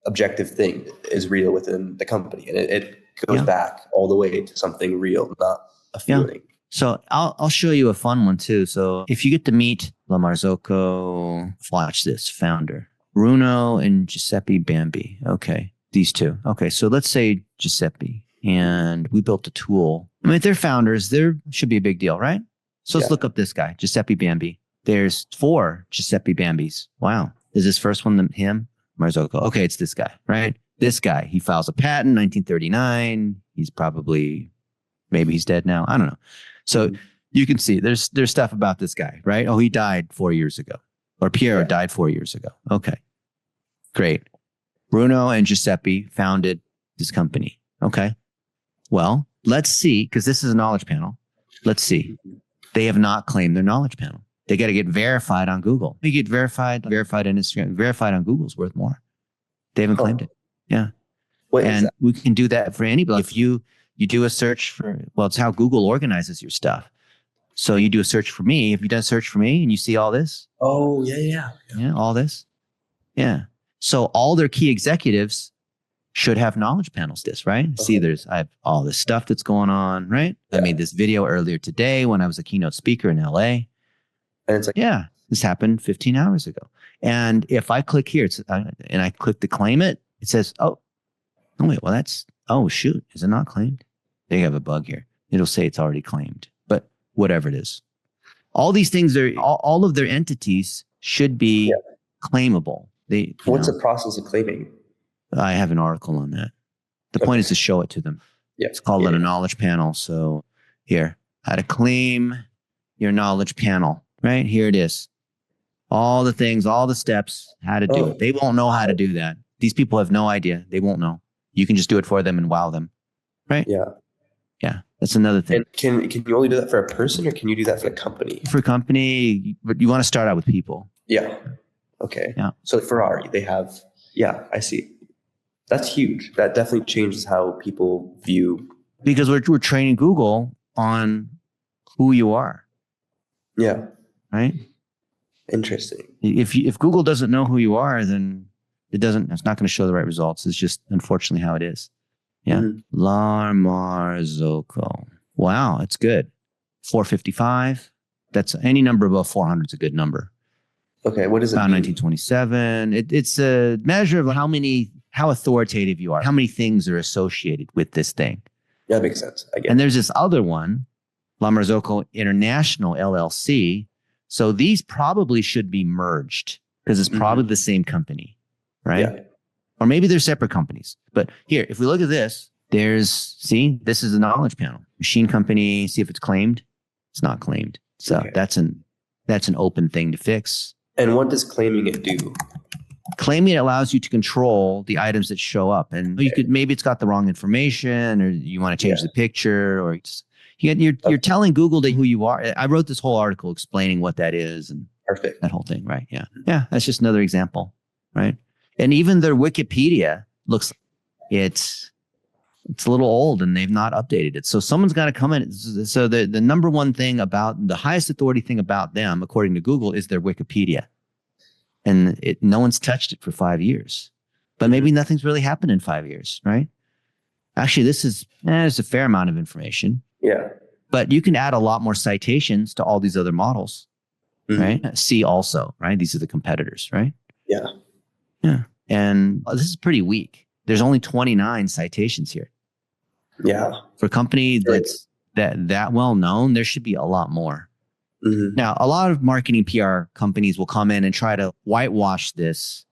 objective thing is real within the company. And it goes back all the way to something real, not a feeling. So I'll show you a fun one too. So if you get to meet La Marzocco, watch this founder, Bruno and Giuseppe Bambi. Okay. These two. Okay. So let's say Giuseppe, and we built a tool. I mean, if they're founders, there should be a big deal, right? So let's look up this guy, Giuseppe Bambi. There's 4 Giuseppe Bambis. Wow. Is this first one him? Marzocco. Okay. It's this guy, right? This guy, he files a patent, 1939. He's probably, maybe he's dead now. I don't know. So you can see there's stuff about this guy, right? Oh, he died 4 years ago, or Piero died 4 years ago. Okay, great. Bruno and Giuseppe founded this company. Okay, well, let's see, because this is a knowledge panel. Let's see. They have not claimed their knowledge panel. They got to get verified on Google. You get verified on Instagram, verified on Google's worth more. They haven't claimed it. Yeah. And we can do that for anybody. If you do a search for, well, it's how Google organizes your stuff. So you do a search for me. If you done a search for me and you see all this. Oh, yeah. Yeah, all this. Yeah. So all their key executives should have knowledge panels right? See, I have all this stuff that's going on, right? Yeah. I made this video earlier today when I was a keynote speaker in LA. And it's like, yeah, this happened 15 hours ago. And if I click here, and I click to claim it, it says, oh wait, well oh shoot, is it not claimed? They have a bug here. It'll say it's already claimed, but whatever it is. All these things all of their entities should be claimable. What's the process of claiming? I have an article on that. The point is to show it to them. Yeah. It's called a knowledge panel. So here, how to claim your knowledge panel, right? Here it is. All the things, all the steps, how to do it. They won't know how to do that. These people have no idea. They won't know. You can just do it for them and wow them, right? Yeah. Yeah, that's another thing. And can you only do that for a person, or can you do that for a company? For a company, but you want to start out with people. Yeah. Okay. Yeah. So Ferrari, they have, I see. That's huge. That definitely changes how people view. Because we're training Google on who you are. Yeah. Right? Interesting. If Google doesn't know who you are, then it's not going to show the right results. It's just unfortunately how it is. Yeah. Mm-hmm. La Marzocco. Wow, it's good. 455. That's any number above 400 is a good number. Okay, what is it? About 1927. It's a measure of how authoritative you are, how many things are associated with this thing. Yeah, that makes sense. I get it. And there's this other one, La Marzocco International LLC. So these probably should be merged because it's probably the same company, right? Yeah. Or maybe they're separate companies. But here, if we look at this, this is a knowledge panel. Machine company, see if it's claimed. It's not claimed. So that's an open thing to fix. And what does claiming it do? Claiming it allows you to control the items that show up. And you could, maybe it's got the wrong information, or you want to change the picture, or you're telling Google who you are. I wrote this whole article explaining what that is and that whole thing, right? Yeah. Yeah. That's just another example, right? And even their Wikipedia looks, it's a little old and they've not updated it. So someone's got to come in. So the number one thing about the highest authority thing about them, according to Google, is their Wikipedia. And no one's touched it for 5 years, but maybe nothing's really happened in 5 years, right? Actually, there's a fair amount of information. Yeah. But you can add a lot more citations to all these other models, right? See also, right? These are the competitors, right? Yeah. Yeah. And this is pretty weak. There's only 29 citations here. Yeah. For a company that's that well known, there should be a lot more. Mm-hmm. Now, a lot of marketing PR companies will come in and try to whitewash this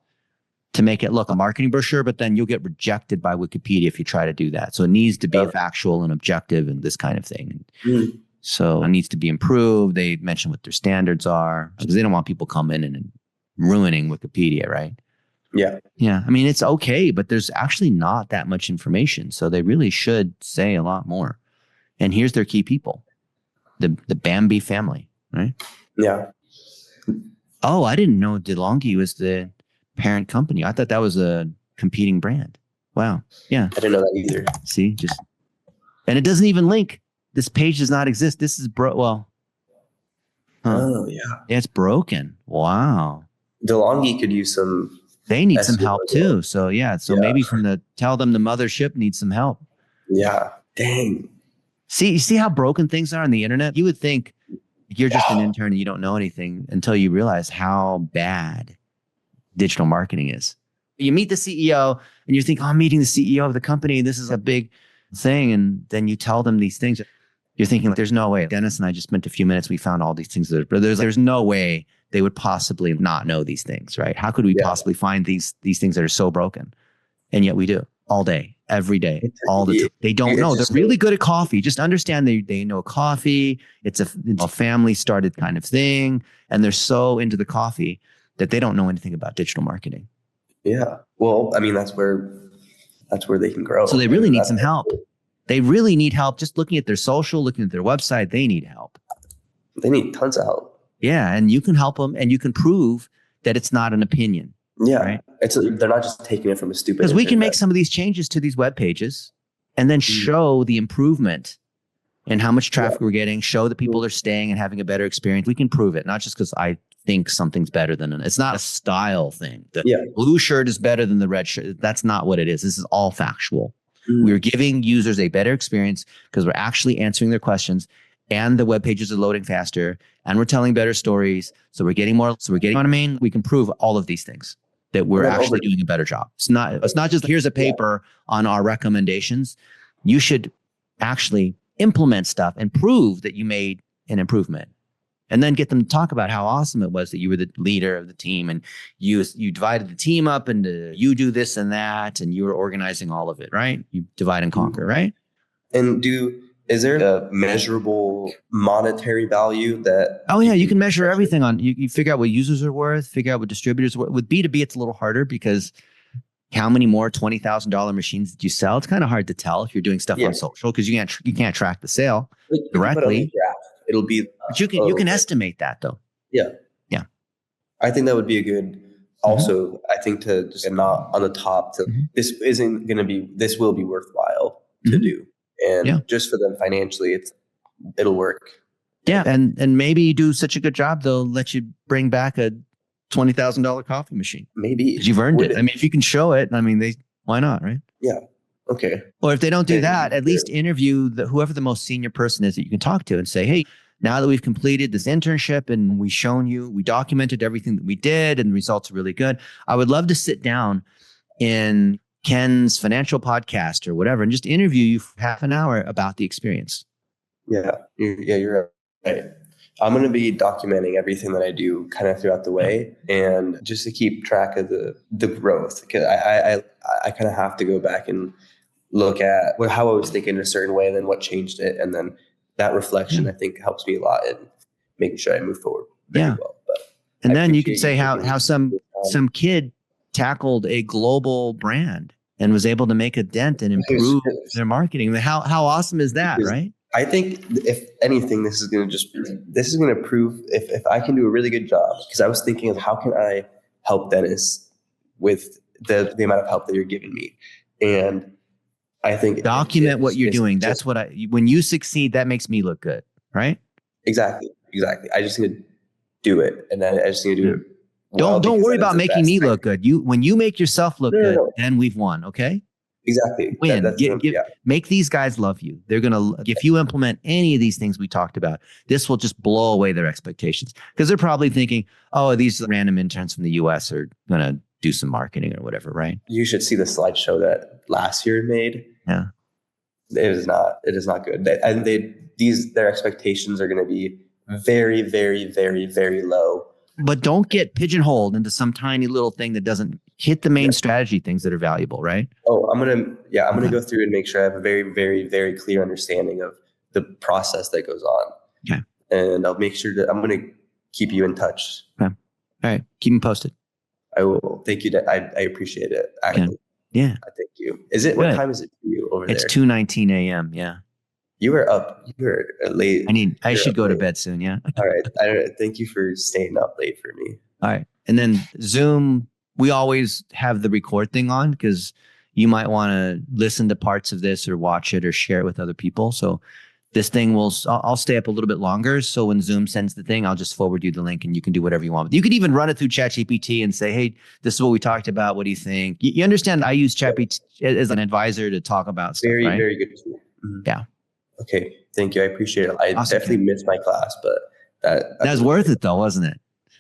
to make it look a marketing brochure, but then you'll get rejected by Wikipedia if you try to do that. So it needs to be factual and objective and this kind of thing. Mm-hmm. So it needs to be improved. They mention what their standards are because they don't want people coming in and ruining Wikipedia, right? Yeah. Yeah. I mean, it's okay, but there's actually not that much information. So they really should say a lot more. And here's their key people, the Bambi family, right? Yeah. Oh, I didn't know DeLonghi was the parent company. I thought that was a competing brand. Wow. Yeah. I didn't know that either. See, and it doesn't even link. This page does not exist. This is Oh, yeah. It's broken. Wow. DeLonghi could use some. They need some help too. So maybe tell them the mothership needs some help. Yeah. Dang. See, you see how broken things are on the internet? You would think you're just an intern and you don't know anything until you realize how bad digital marketing is. You meet the CEO and you think, oh, I'm meeting the CEO of the company. This is a big thing. And then you tell them these things. You're thinking, there's no way. Dennis and I just spent a few minutes. We found all these things. But there's no way they would possibly not know these things, right? How could we possibly find these things that are so broken? And yet we do all day, every day, all the time. They don't know. They're really good at coffee. Just understand they know coffee. It's a family started kind of thing. And they're so into the coffee that they don't know anything about digital marketing. Yeah. Well, I mean, that's where they can grow. So they really need some help. They really need help. Just looking at their social, looking at their website, they need help. They need tons of help. Yeah. And you can help them and you can prove that it's not an opinion. Yeah. Right? They're not just taking it from a stupid. Because we can make some of these changes to these web pages and then show the improvement in how much traffic we're getting, show that people are staying and having a better experience. We can prove it, not just because I think something's better than it's not a style thing. The blue shirt is better than the red shirt. That's not what it is. This is all factual. We're giving users a better experience because we're actually answering their questions and the web pages are loading faster and we're telling better stories. So we're getting more. So we're getting, you know what I mean? We can prove all of these things that we're actually doing a better job. It's not just here's a paper on our recommendations. You should actually implement stuff and prove that you made an improvement. And then get them to talk about how awesome it was that you were the leader of the team and you divided the team up into you do this and that and you were organizing all of it, right? You divide and conquer, right? And is there a measurable monetary value that? Oh yeah, you can measure everything on. You figure out what users are worth, figure out what distributors are worth. With B2B, it's a little harder because how many more $20,000 machines did you sell? It's kind of hard to tell if you're doing stuff on social because you can't track the sale directly. It'll be, but you can estimate that though. Yeah. Yeah. I think that would be a good, also, I think to just not on the top, this will be worthwhile to do. And just for them financially, it'll work. Yeah. And maybe you do such a good job, they'll let you bring back a $20,000 coffee machine. Maybe. Because you've earned it. I mean, if you can show it, I mean, why not, right? Yeah. Okay. Or if they don't do that, at least interview whoever the most senior person is that you can talk to and say, hey, now that we've completed this internship and we documented everything that we did and the results are really good. I would love to sit down in Ken's financial podcast or whatever and just interview you for half an hour about the experience. Yeah. You're right. I'm going to be documenting everything that I do kind of throughout the way and just to keep track of the growth. Because I kind of have to go back and look at how I was thinking in a certain way and then what changed it. And then that reflection, I think, helps me a lot in making sure I move forward very well. And then you can say how some kid tackled a global brand and was able to make a dent and improve their marketing. How awesome is that, right? I think if anything, this is going to prove if I can do a really good job, because I was thinking of how can I help Dennis with the amount of help that you're giving me. And I think document what you're doing. That's when you succeed, that makes me look good, right? Exactly. I just need to do it. And then I just need to do it. Don't worry about making me look good. When you make yourself look good, then we've won. Okay. Exactly. Win. Make these guys love you. They're going to, if you implement any of these things we talked about, this will just blow away their expectations because they're probably thinking, oh, these random interns from the US are going to do some marketing or whatever, right? You should see the slideshow that last year made. Yeah. It is not good. Their expectations are going to be very, very, very, very low. But don't get pigeonholed into some tiny little thing that doesn't hit the main strategy things that are valuable, right? Oh, I'm going to go through and make sure I have a very, very, very clear understanding of the process that goes on. Okay. And I'll make sure that I'm going to keep you in touch. Okay. All right. Keep me posted. I will. Thank you. I appreciate it. Actually. Yeah. I thank you. What time is it for you over there? It's 2:19 a.m. Yeah. You were up. You were late. I should go to bed soon. Yeah. All right. Thank you for staying up late for me. All right. And then Zoom, we always have the record thing on because you might want to listen to parts of this or watch it or share it with other people. So this thing I'll stay up a little bit longer. So when Zoom sends the thing, I'll just forward you the link and you can do whatever you want. You could even run it through ChatGPT and say, hey, this is what we talked about. What do you think? You understand I use ChatGPT as an advisor to talk about stuff, very, right? Very good tool. Yeah. Okay. Thank you. I appreciate it. I Awesome, definitely missed my class, but that was worth it though, wasn't it?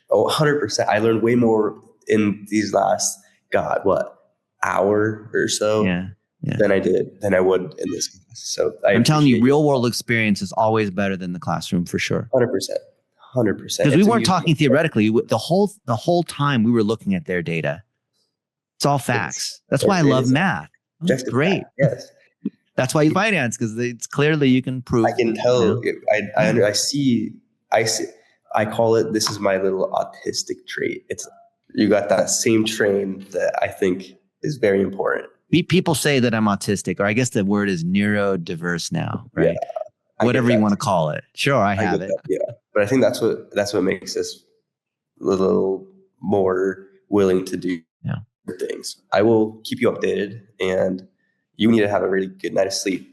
Oh, 100%. I learned way more in these last, hour or so Yeah. than I would in this class. So I'm telling you, appreciate real world experience is always better than the classroom for sure. 100%. 100%. Because we weren't talking theoretically. The whole time we were looking at their data. It's all facts. That's why I love math. It's great. Fact, yes. That's why you finance, because it's clearly you can prove. I can tell. You I see. I call it. This is my little autistic trait. It's you got that same train that I think is very important. People say that I'm autistic, or I guess the word is neurodiverse now, right? Yeah, whatever you want to call it. Sure, I have it. Yeah, but I think that's what makes us a little more willing to do things. I will keep you updated, and you need to have a really good night of sleep.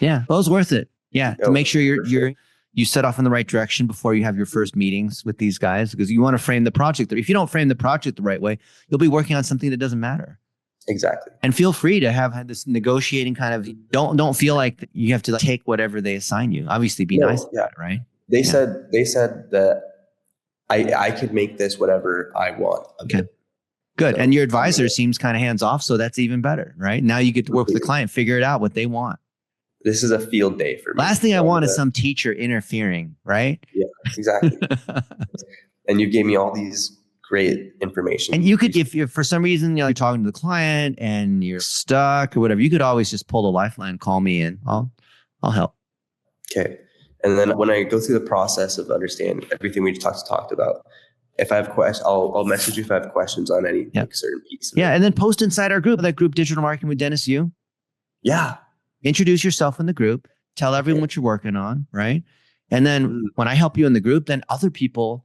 Yeah, well, it's worth it. Yeah, to make sure you set off in the right direction before you have your first meetings with these guys, because you want to frame the project. If you don't frame the project the right way, you'll be working on something that doesn't matter. Exactly. And feel free to have this negotiating kind of, don't feel like you have to take whatever they assign you. Obviously be nice about it, right? They said that I could make this whatever I want. Okay. Good. So, and your advisor seems kind of hands off, so that's even better, right? Now you get to work with the client, figure it out what they want. This is a field day for me. Last thing I want is some teacher interfering, right? Yeah, exactly. And you gave me all these great information. And you could, if you're for some reason you're talking to the client and you're stuck or whatever, you could always just pull the lifeline, call me, and I'll help. Okay. And then when I go through the process of understanding everything we just talked about, if I have questions, I'll message you if I have questions on any certain piece. And then post inside our group, that group, Digital Marketing with Dennis Yu. Yeah. Introduce yourself in the group. Tell everyone what you're working on, right? And then when I help you in the group, then other people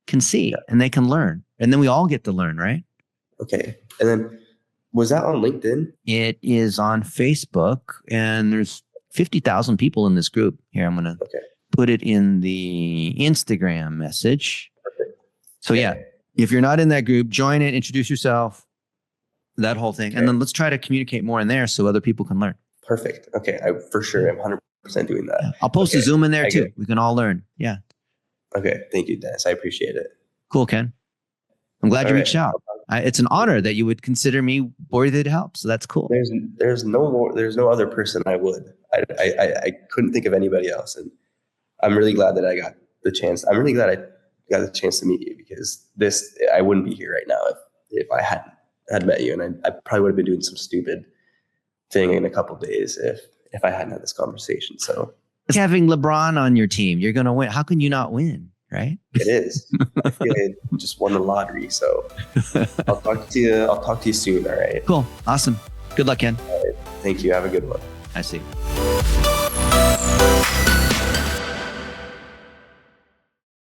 can see and they can learn. And then we all get to learn, right? Okay. And then was that on LinkedIn? It is on Facebook, and there's 50,000 people in this group. Here, I'm going to put it in the Instagram message. Perfect. So if you're not in that group, join it, introduce yourself, that whole thing. And then let's try to communicate more in there so other people can learn. Perfect. Okay. I for sure am 100% doing that. Yeah. I'll post a Zoom in there too. We can all learn. Yeah. Okay. Thank you, Dennis. I appreciate it. Cool, Ken. I'm glad you reached out. It's an honor that you would consider me worthy to help. So that's cool. There's no other person I would. I couldn't think of anybody else. And I'm really glad that I got the chance. I'm really glad I got the chance to meet you, because I wouldn't be here right now if I hadn't met you. And I probably would have been doing some stupid thing in a couple of days if I hadn't had this conversation. So having LeBron on your team, you're going to win. How can you not win? Right? It is. I feel like I just won the lottery. So I'll talk to you soon. All right. Cool. Awesome. Good luck, Ken. All right. Thank you. Have a good one. I see.